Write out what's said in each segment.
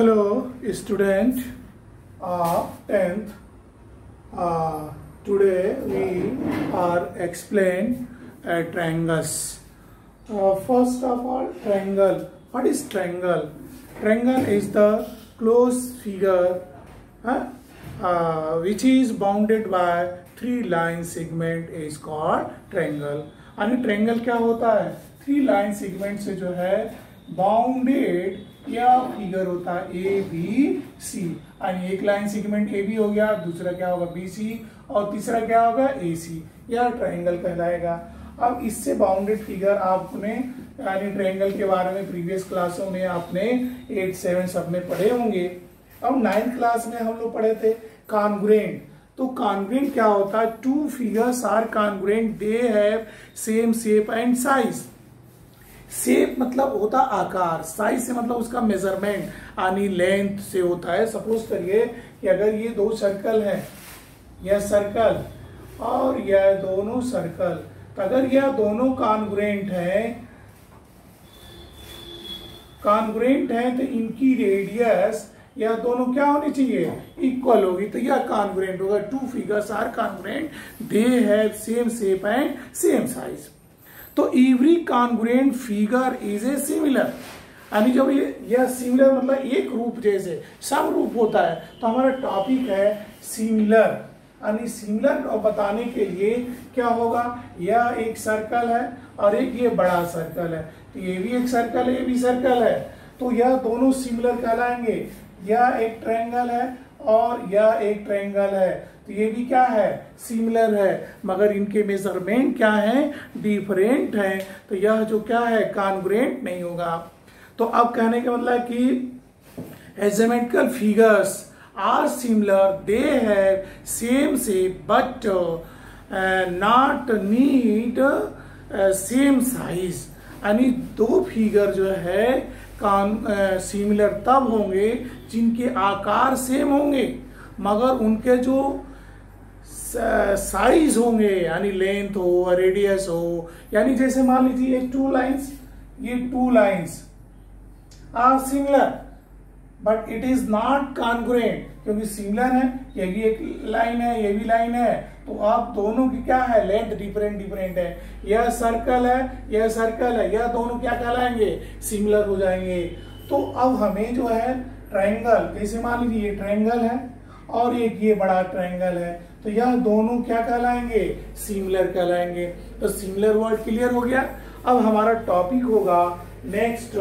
Hello, student of 10th. Today we are explain triangles. First of all, triangle. What is triangle? Triangle is the closed figure which is bounded by three line segment is called triangle. यानी triangle क्या होता है? Three line segment से जो है bounded या figure होता है ए बी सी। यानी एक लाइन सेगमेंट ए बी हो गया, दूसरा क्या होगा बी सी, और तीसरा क्या होगा ए सी। यह ट्रायंगल कहलाएगा। अब इससे बाउंडेड फिगर आपने यानी ट्रायंगल के बारे में प्रीवियस क्लासों में आपने 8, 7 सब में पढ़े होंगे। अब 9th क्लास में हम लोग पढ़े थे कॉन्ग्रुएंट। तो कॉन्ग्रुएंट क्या होता है? Two figures are congruent, they have same shape and size. Shape मतलब होता आकार, साइज से मतलब उसका मेजरमेंट यानी लेंथ से होता है। सपोज करिए कि अगर ये दो सर्कल है, यह सर्कल और यह दोनों सर्कल, तो अगर यह दोनों कॉन्ग्रुएंट है तो इनकी रेडियस यह दोनों क्या होनी चाहिए? इक्वल होगी। तो यह कॉन्ग्रुएंट होगा। Two figures are congruent, they have same shape and same size. तो every congruent figure is a similar, यानी जब यह सिमिलर मतलब एक रूप जैसे सब रूप होता है। तो हमारा टॉपिक है सिमिलर। यानी सिमिलर बताने के लिए क्या होगा? यह एक सर्कल है और एक ये बड़ा सर्कल है, तो ये भी एक सर्कल है, ये भी सर्कल है, तो यह दोनों सिमिलर कहलाएंगे। यह एक ट्रायंगल है और यह एक ट्रायंगल है, तो ये भी क्या है? सिमिलर है, मगर इनके मेजरमेंट क्या है? डिफरेंट है। तो यह जो क्या है? कॉन्ग्रुएंट नहीं होगा। तो अब कहने का मतलब कि a geometrical figures are similar, they have same shape but not need same size. यानी दो फिगर जो है सिमिलर तब होंगे जिनके आकार सेम होंगे, मगर उनके जो साइज होंगे यानी लेंथ हो, रेडियस हो, यानी जैसे मान लीजिए ये two lines are similar but it is not congruent, क्योंकि सिमिलर है, ये भी एक लाइन है, ये भी लाइन है, तो आप दोनों की क्या है? लेंथ डिफरेंट है। यह सर्कल है, यह सर्कल है, यह दोनों क्या कहलाएंगे? सिमिलर हो जाएंगे। तो अब हमें जो है ट्रायंगल, जैसे मान लीजिए ये ट्रायंगल है और एक ये बड़ा ट्रायंगल है, तो यह दोनों क्या कहलाएंगे? सिमिलर कहलाएंगे। तो सिमिलर वर्ड क्लियर हो गया। अब हमारा टॉपिक होगा नेक्स्ट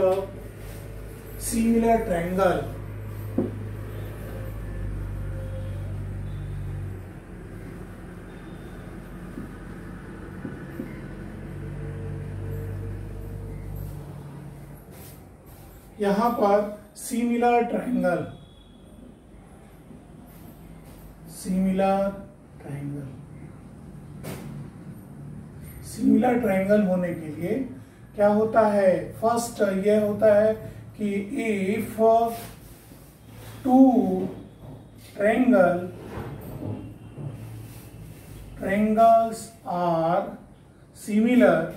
सिमिलर ट्रायंगल। यहां पर सिमिलर ट्रायंगल होने के लिए क्या होता है? फर्स्ट यह होता है कि if to triangles are similar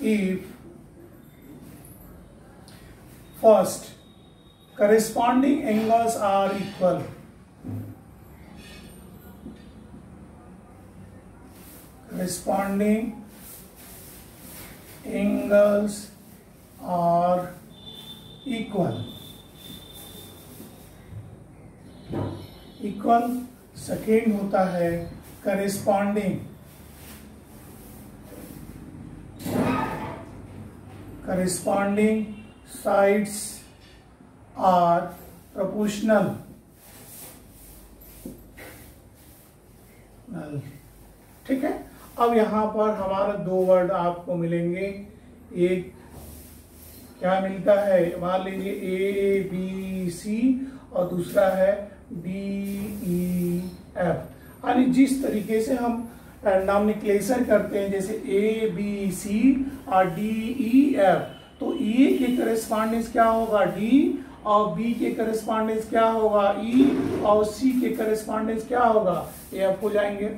if first corresponding angles are equal. Corresponding angles are equal. Second होता है corresponding sides are proportional. ठीक है। अब यहां पर हमारा दो वर्ड आपको मिलेंगे। एक क्या मिलता है? मान लीजिए ए बी सी और दूसरा है डी ई एफ। यानी जिस तरीके से हम नॉमेनक्लेचर करते हैं, जैसे ए बी सी और डी ई एफ, तो ए के करेस्पॉन्डेंस क्या होगा? डी, और बी के करेस्पॉन्डेंस क्या होगा? ई, और सी के करेस्पॉन्डेंस क्या होगा? एफ हो जाएंगे।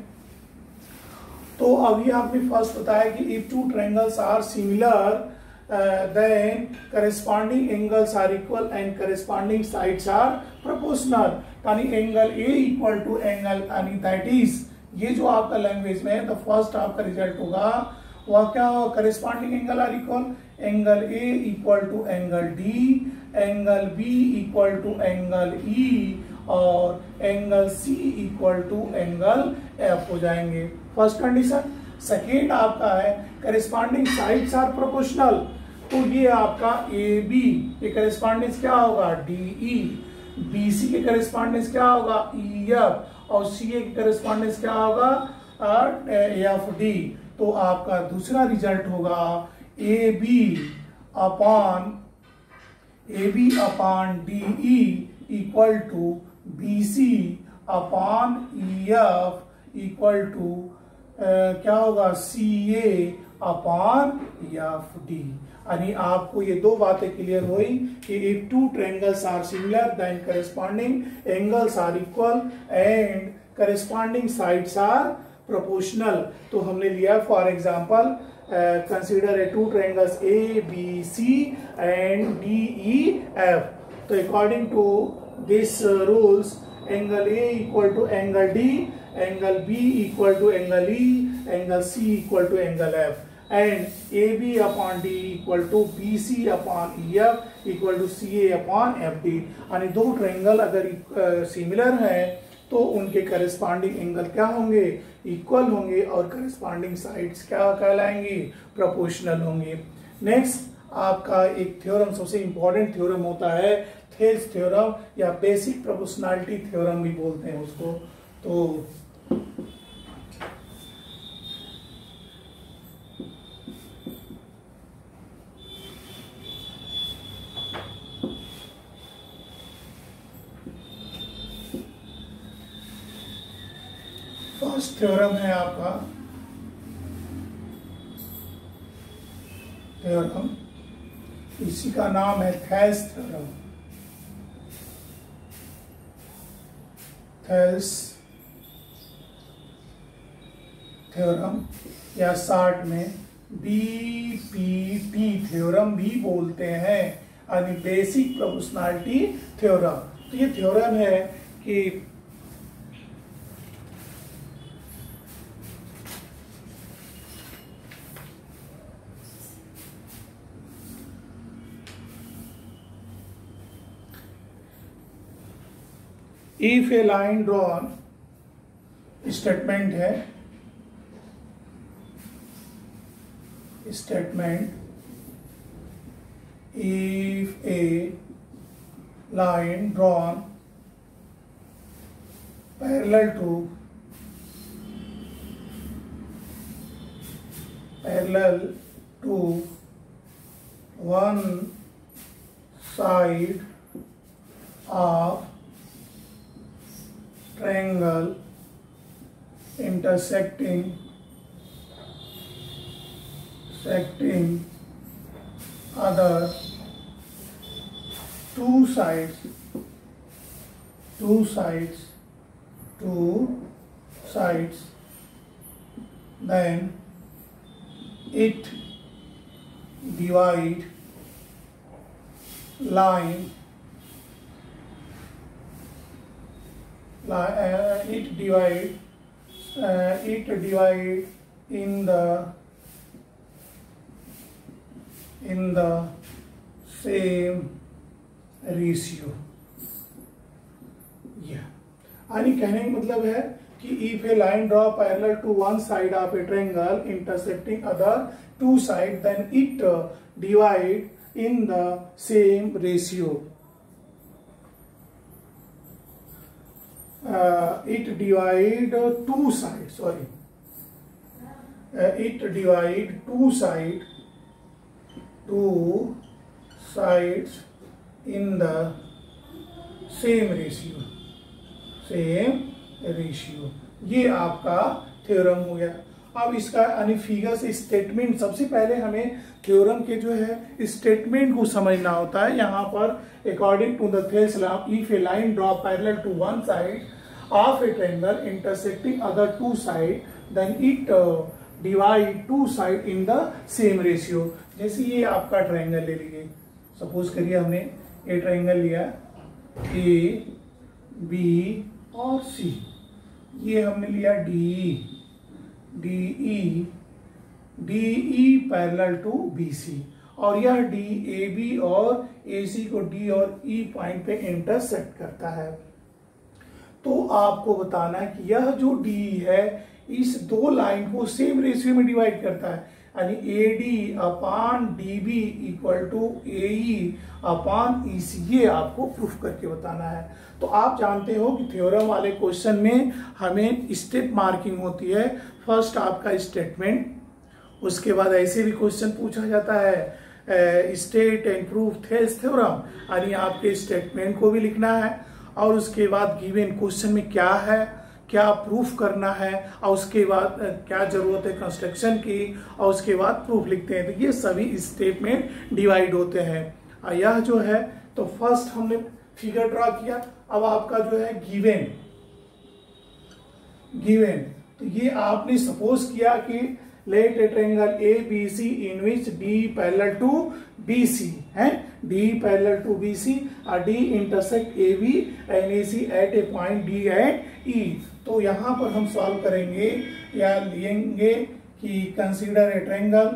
तो अभी आपने फर्स्ट बताया कि if two triangles are similar then corresponding angles are equal and corresponding sides are proportional. यानी angle A equal to angle, यानी दैट इज, ये जो आपका लैंग्वेज में द फर्स्ट आपका रिजल्ट होगा वह क्या हो, corresponding angle are equal, angle A equal to angle D, angle B equal to angle E और angle C equal to angle F हो जाएंगे, फर्स्ट कंडीशन। सेकेंड आपका है करेस्पॉन्डिंग साइड्स आर प्रोपोर्शनल, तो ये आपका AB ये करेस्पॉन्डेंस क्या होगा DE, BC के करेस्पॉन्डेंस क्या होगा EF और CA के करेस्पॉन्डेंस क्या होगा FD। तो आपका दूसरा रिजल्ट होगा AB upon DE equal to BC upon EF equal to क्या होगा CA अपॉन FD। यानी आपको ये दो बातें क्लियर हुई कि if two triangles are similar then corresponding angles are equal and corresponding sides are proportional. तो हमने लिया for example consider a two triangles ABC and DEF। तो according to this rules angle A equal to angle D, angle B equal to angle E, angle C equal to angle F and AB upon D equal to BC upon EF equal to CA upon FD। यानी दो triangle अगर similar हैं तो उनके corresponding angle क्या होंगे, equal होंगे और करस्पॉन्डिंग साइड्स क्या कहलाएंगी, प्रोपोर्शनल होंगे। नेक्स्ट आपका एक थ्योरम, सबसे इंपॉर्टेंट थ्योरम होता है थेल्स थ्योरम या बेसिक प्रोपोर्शनैलिटी थ्योरम भी बोलते हैं उसको। तो फर्स्ट थ्योरम है आपका थ्योरम, इसी का नाम है थेल्स थ्योरम। थेल्स थ्योरम या शॉर्ट में BPT थ्योरम भी बोलते हैं, यानी बेसिक प्रोपोर्शनैलिटी थ्योरम। तो ये थ्योरम है कि if a line drawn, statement है, statement if a line drawn parallel to one side of triangle intersecting other two sides, then it divide line it divide in the same ratio. यानी कहने का मतलब है कि if a line draw parallel to one side of a triangle intersecting other two side then it divide in the same ratio. It divide two sides, it divide two sides in the same ratio। ये आपका theorem हो गया। अब इसका यानी figure से statement, सबसे पहले हमें थ्योरम के जो है स्टेटमेंट को समझना होता है। यहाँ पर according to the Thales law, if a line draw parallel to one side of a triangle intersecting other two sides then it divide two side in the same ratio. जैसे ये आपका ट्रायंगल ले लीजिए, सपोज करिए हमने ये triangle लिया A B और सी, ये हमने लिया D E parallel to B C, और यह डी ए बी और ए सी को डी और ई पॉइंट पे इंटरसेक्ट करता है। तो आपको बताना है कि यह जो डी है इस दो लाइन को सेम रेशियो में डिवाइड करता है, यानी A D upon D B equal to A E upon E C. ये आपको प्रूफ करके बताना है। तो आप जानते हो कि थ्योरम वाले क्वेश्चन में हमें स्टेप मार्किंग होती है। फर्स्ट आपका स्टेटमेंट, उसके बाद ऐसे भी क्वेश्चन पूछा जाता है state and proof Thales theorem, यानी आपके स्टेटमेंट को भी लिखना है और उसके बाद गिवन क्वेश्चन में क्या है, क्या प्रूफ करना है, और उसके बाद क्या जरूरत है कंस्ट्रक्शन की, और उसके बाद प्रूफ लिखते हैं। तो ये सभी स्टेप में डिवाइड होते हैं। यह जो है तो फर्स्ट हमने फिगर ड्रा किया। अब आपका जो है गिवन, तो ये आपने सपोज किया कि let a triangle A B C in which D parallel to B C है, D parallel to B C और D intersect A B and A C at a point D at E. तो यहां पर हम solve करेंगे या लेंगे कि consider a triangle,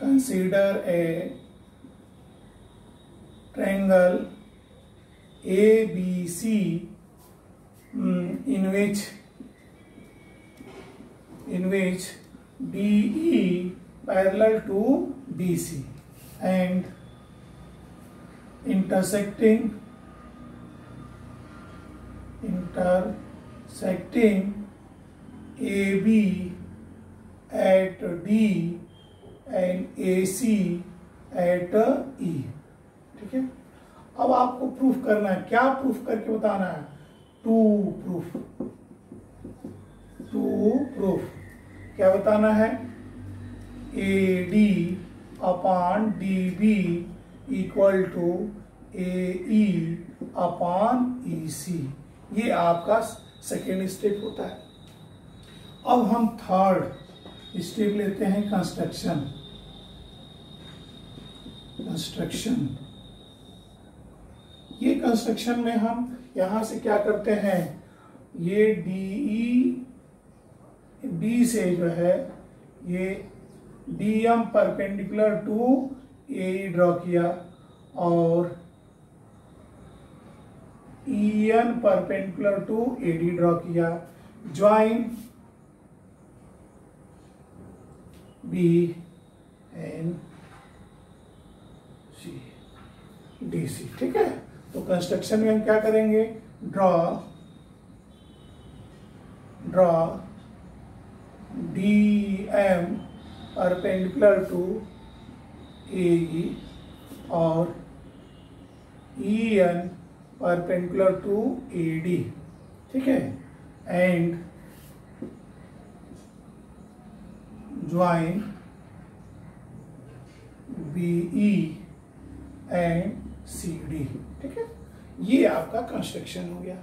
consider a triangle A B C in which DE parallel to BC and intersecting AB at D and AC at E। ठीक है, अब आपको प्रूफ करना है। क्या प्रूफ करके बताना है? टू प्रूफ क्या बताना है? A D upon D B equal to A E upon E C. ये आपका सेकेंड स्टेप होता है। अब हम थर्ड स्टेप लेते हैं कंस्ट्रक्शन। ये कंस्ट्रक्शन में हम यहां से क्या करते हैं, ये डी से जो है ये DM perpendicular to A draw किया और EN perpendicular to A D draw किया, join B and C D C. ठीक है, तो कंस्ट्रक्शन में हम क्या करेंगे? Draw D M perpendicular to A E और E N perpendicular to A D. ठीक है, and join B E and C D. ठीक है, ये आपका कंस्ट्रक्शन हो गया।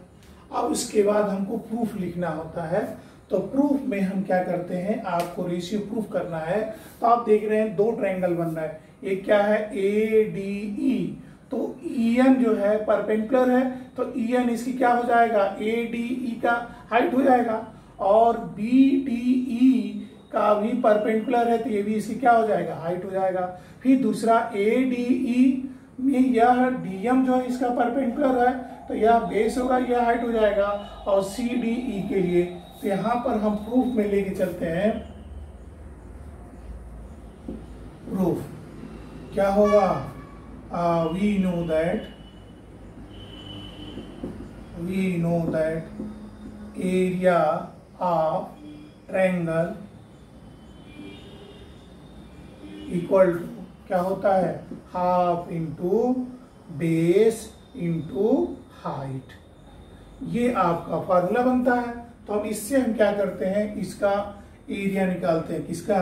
अब उसके बाद हमको प्रूफ लिखना होता है। तो प्रूफ में हम क्या करते हैं, आपको रेशियो प्रूफ करना है। तो आप देख रहे हैं दो ट्रायंगल बन रहा है, एक क्या है ए डी ई। तो ईएन जो है परपेंडिकुलर है, तो ईएन इसकी क्या हो जाएगा? ए डी ई का हाइट हो जाएगा, और बी डी ई का भी परपेंडिकुलर है, तो ये भी इसकी क्या हो जाएगा? हाइट हो जाएगा। फिर दूसरा ए डी ई में यह डीएम जो है इसका परपेंडिकुलर है, तो यह बेस होगा, यह हाइट हो जाएगा। और सी डी ई के लिए तो यहां पर हम प्रूफ में लेके चलते हैं। प्रूफ क्या होगा? We know that area of triangle equal to क्या होता है? Half into base into height. ये आपका फॉर्मूला बनता है। तो अब इससे हम क्या करते हैं, इसका एरिया निकालते हैं। किसका?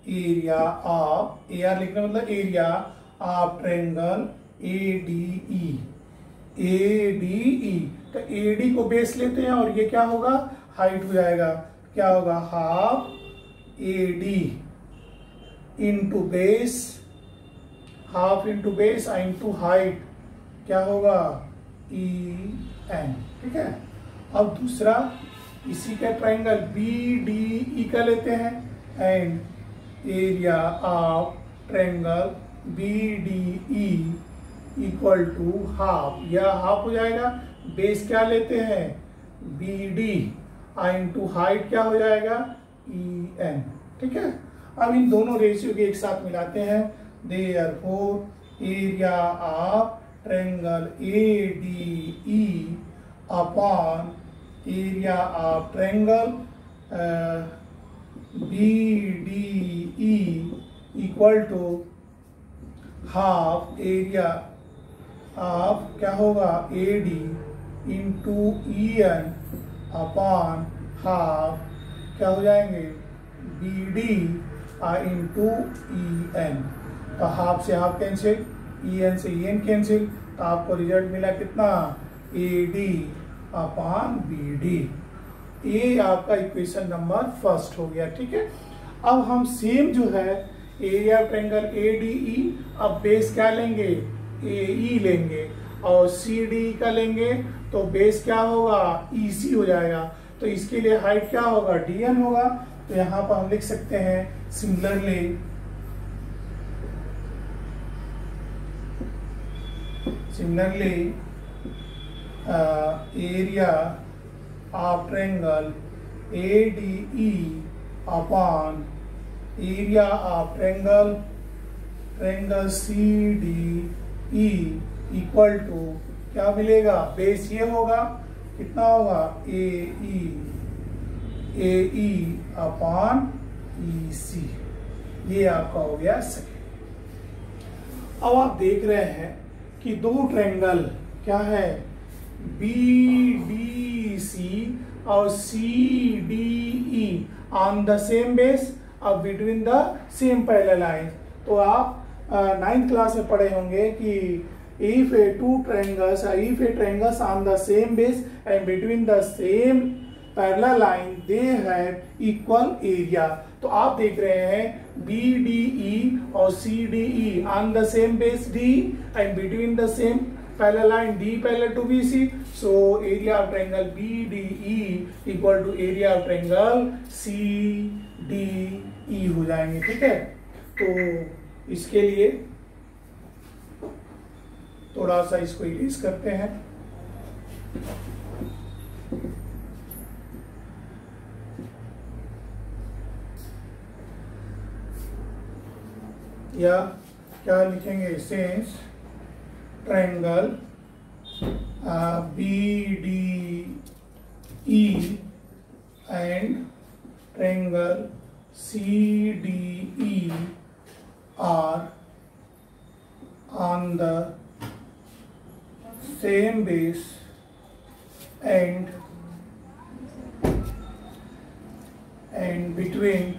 एरिया ऑफ, ए आर लिखना मतलब area of triangle A D E. तो ए डी को बेस लेते हैं और ये क्या होगा? हाइट हो जाएगा। क्या होगा, half AD into base, half into base into height, क्या होगा, EN। ठीक है। अब दूसरा इसी का ट्राइंगल BDE का लेते हैं, and area of triangle BDE equal to half, यह हाफ हो जाएगा, बेस क्या लेते हैं, BD इंटू हाइट क्या हो जाएगा, EN। ठीक है। अब इन दोनों रेशियो के एक साथ मिलाते हैं, therefore area of triangle ADE upon area of triangle BDE equal to half area of क्या होगा, AD into EN upon half क्या हो जाएंगे, BD इंटू EN। तो हाफ से हाफ कैंसिल, EN से EN कैंसिल, तो आपको रिजल्ट मिला कितना, AD अपॉन BD। ये आपका इक्वेशन नंबर फर्स्ट हो गया। ठीक है। अब हम सेम जो है एरिया ट्रायंगल ADE, अब बेस क्या लेंगे, AE लेंगे, और CD का लेंगे तो बेस क्या होगा, EC हो जाएगा। तो इसके लिए हाइट क्या होगा, DN होगा। तो यहां पर हम लिख सकते हैं similarly area of triangle ADE upon area of triangle CDE equal to क्या मिलेगा, बेस ये होगा, कितना होगा, AE अपॉन EC। ये आपका हो गया सेकेंड। अब आप देख रहे हैं कि दो ट्रायंगल क्या है, BDC और CDE on the same base और between the same parallel line. तो आप 9th क्लास में पढ़े होंगे कि if a two triangles on the same base and between the same parallel line they have equal area। तो आप देख रहे हैं BDE और CDE on the same base D and between the same parallel line D parallel to BC, so area of triangle BDE equal to area of triangle CDE हो जाएंगे। ठीक है। तो इसके लिए थोड़ा सा इसको इरेज करते हैं। या क्या लिखेंगे, since triangle BDE and triangle CDE are on the same base and between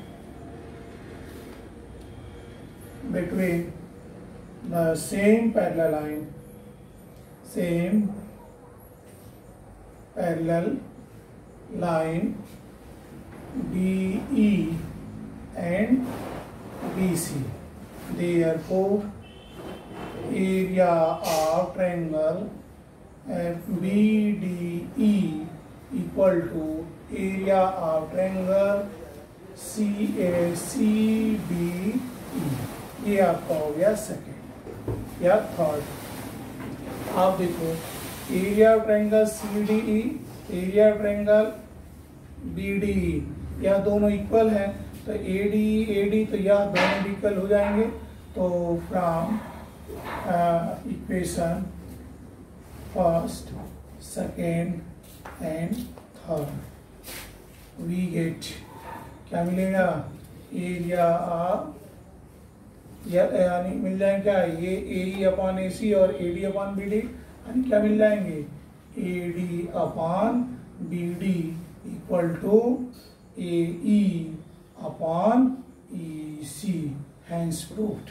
the same parallel line DE and BC, therefore area of triangle BDE equal to area of triangle CDE। ये आपका हो गया second. या third, आप देखो area of triangle CDE, area of triangle BDE, यह दोनों equal हैं। तो AD तो यह दोनों इक्वल हो जाएंगे। तो from equation first, second and third we get क्या मिलेगा, एरिया ऑफ, यानी मिल जाएंगे क्या, ये AE अपॉन AC और AD अपॉन BD, यानी क्या मिल जाएंगे, AD upon BD equal to AE upon EC, hence proved.